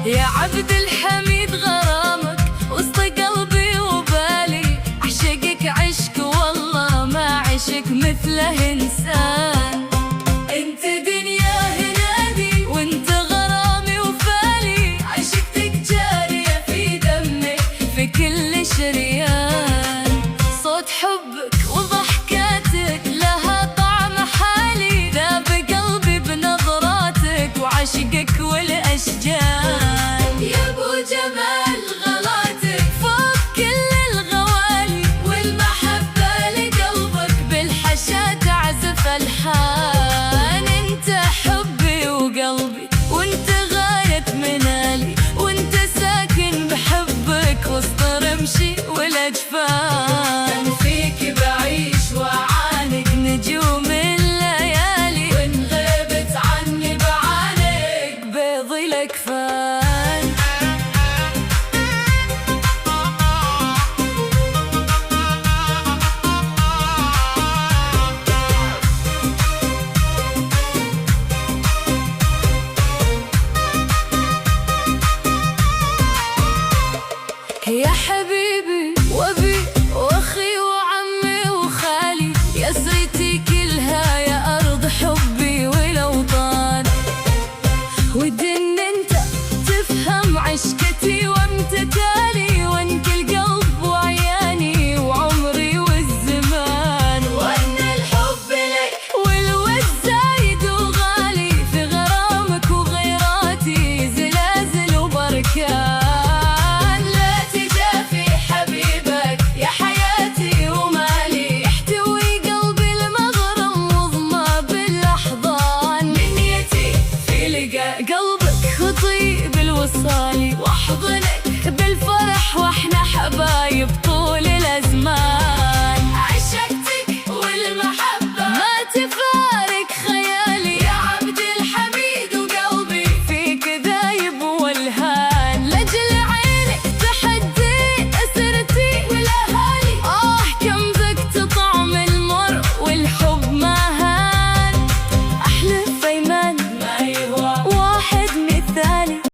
يا عبد الحميد غرامك وسط قلبي وبالي، أعشقك عشق والله ما عشق مثله إنسان. أنت دنيا هنادي وأنت غرامي وفالي، عشقتك جارية في دمي في كل شريان. صوت حبك وضحكاتك لها طعم حالي، ذاب قلبي بنظراتك وعشقك والأشجان. يا أبو جمال غلاتك فوق كل الغوالي، والمحبة لقلبك بالحشا تعزف ألحان. أنت حبي وقلبي وأنت غاية منالي، وأنت ساكن بحبك وسط رمشي والأجفان. فيك بعيش وأعانق نجوم الليالي، وإن غيبت عني بعانق بيض الأكفان.